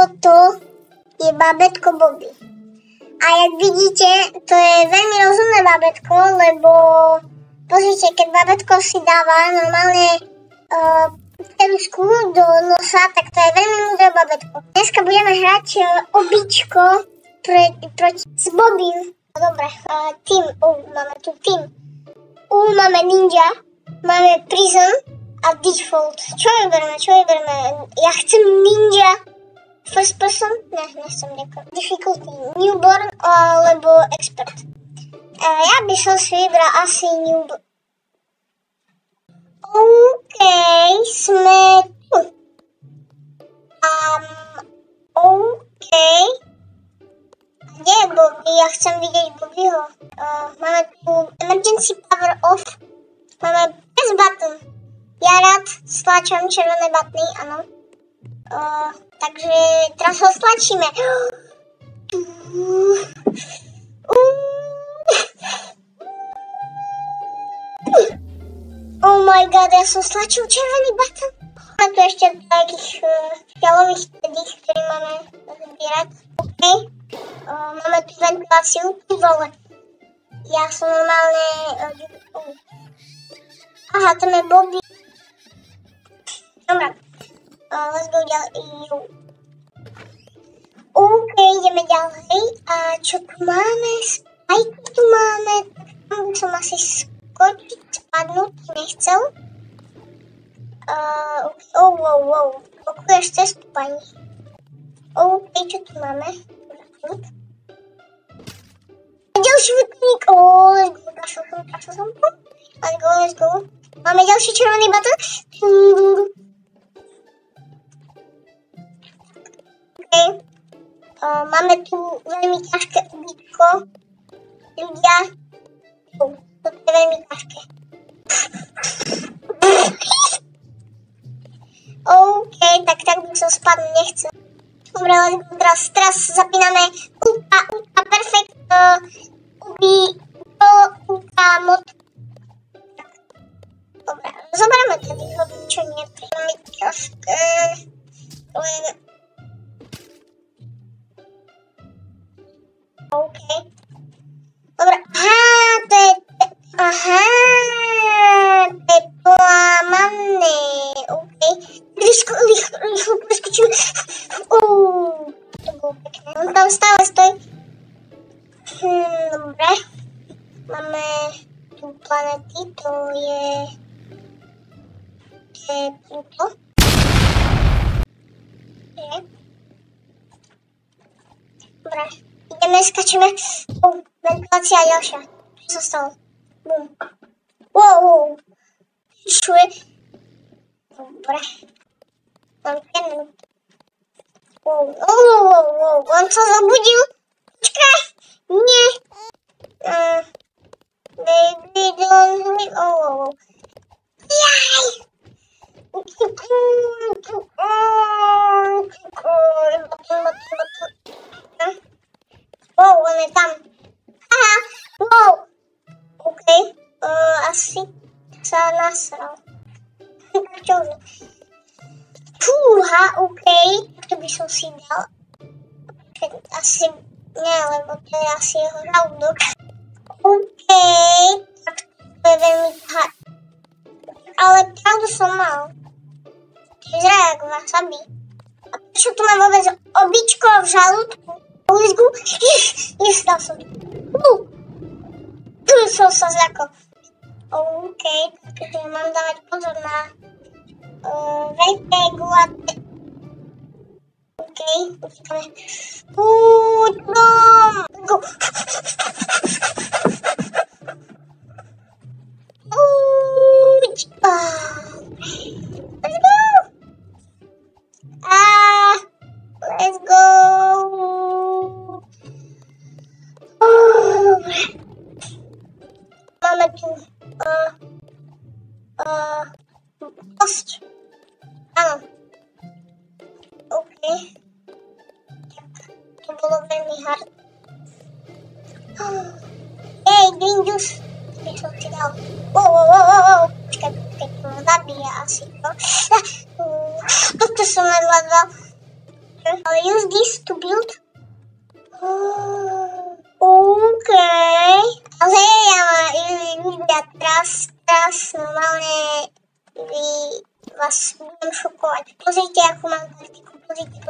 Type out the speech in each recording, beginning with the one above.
toto je bábätko Bobby. A jak vidíte, to je veľmi rozumné bábätko, lebo pozrite, keď bábätko si dáva normálne perušku do nosa, tak to je veľmi múdre bábätko. Dneska budeme hrať običko s Bobbym. Dobre, team, máme tu team. Máme ninja, máme prison a default. Čo vyberme? Ja chcem ninja. First person? Ne, nechcem nejaké. Difficulty. Newborn alebo expert. Ja by som si vybral asi newborn. OK, sme tu. OK. Kde je Bobby? Ja chcem vidieť Bobbyho. Máme tu emergency power off. Máme press button. Ja rád stlačam červené butny, áno. Takže teraz ho stlačíme. Oh my god, ja som stlačil červený button. Máme tu ešte takých fialových tedých, ktorý máme zbierať. OK. Máme tu ventiláciu. Ty vole. Ja som normálne... Aha, tam je Bobby. Dobre. Let's go ďalej. OK, ideme ďalej. A čo tu máme? Spajku tu máme. Tam by som asi skočiť, spadnúť nechcel. Wow. Blokuješ cestu, pani. OK, čo tu máme? Ďalší vrtulník. Let's go. Let's go. Máme ďalší červený button. Máme tu veľmi ťažké ubytko. Ľudia. Toto je veľmi ťažké. OK, tak by som spadnúť nechcel. Dobre, teraz zapíname ultra perfect ultra mod. Dobre, zoberieme tady hodný, čo nie je veľmi ťažké. OK. Dobre, to je polámané. OK. Rýchlo preskočíme. To bolo pekné. On tam stále stojí. Dobre. Máme tu planety, to je Pluto. Dobre. Ideme, skačeme. Ventilácia ďalšia. Čo sa stalo? Bum. Wow. Čo je? Dobre. Mám 5 minút. Wow. On sa zobudil. Počkaj. Nie. Baby, don't sleep. Jaj. Wow, on je tam. Aha, wow. OK, asi sa nasral. Čože? Fúha, OK, to by som si dal. Asi, nie, lebo to je asi jeho žalúdok. OK, tak to je veľmi ale pravdu som mal. Vyzerá jak wasabi. A prečo tu mám vôbec običko v žalúdku? Ulizgu? Dal som. Tu som sa zľakol. OK, takže mám dávať pozor na veľké gulaté. OK, utíkame. Go! Let's go! Máme tu post. Áno. OK. To bolo veľmi hard. Green juice. By som si dal. Wow. Počkaj, to ma zabíja asi. Toto som nezvládal. I'll use this to build. Okay. Ale ja teraz normálne vás budem šokovať. Pozrite, akú mám taktiku. Pozrite.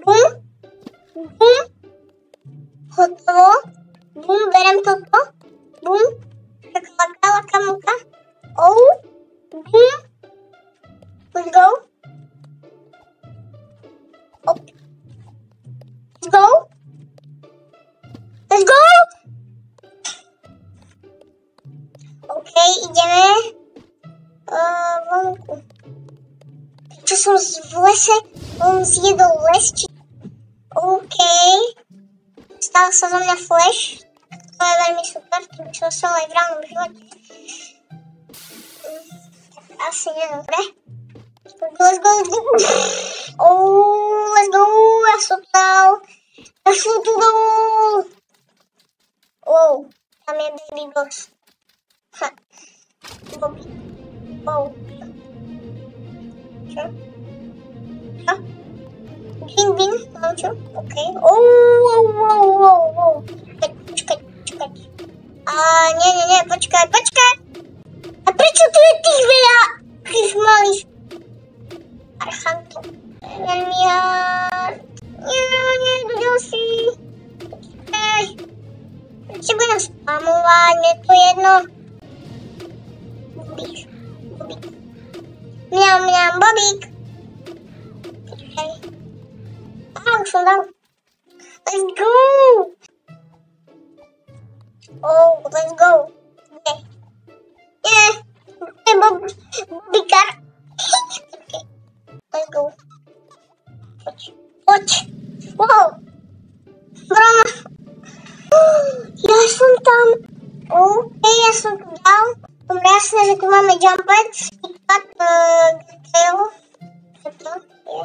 Bum. Hotovo. Bum, berem toto. Bum. Laka, muka. Bum. Let's go. Op. Let's go. OK, ideme vonku. Čo som v lese? On zjedol les, či... OK. Stal sa zo mňa flash. To je veľmi super, to by som stal aj v reálnom živote. Asi nie, dobre. Let's go. Let's go. Ja som tu dol. Tam je baby boss. Bobby. Čo? Green bean, mám čo? OK. Počkať. Nie, počkaj. A prečo tu je tých veľa? Tých malých archantov. Nie, ďalší. Počkaj. Prečo budem spamovať? Mne to jedno. Bobík. Mňam, Bobík. Počkaj. Už som dal. Let's go. Let's go. Nie. Bobíkar. Let's go. Poď. Wow. Broma. Ja som tam. OK, ja som tu dal. Dobre, jasné, že tu máme jumpet. Stickpad, tail. Čo to je?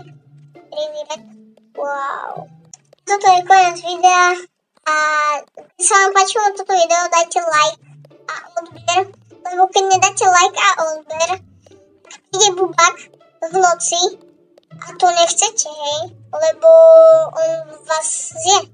Redirect. Wow. Toto je koniec videa. A keď sa vám páčilo toto video, dajte like a odber. Lebo keď nedáte like a odber, tak príde bubak v noci. A to nechcete, hej? Lebo on vás zje.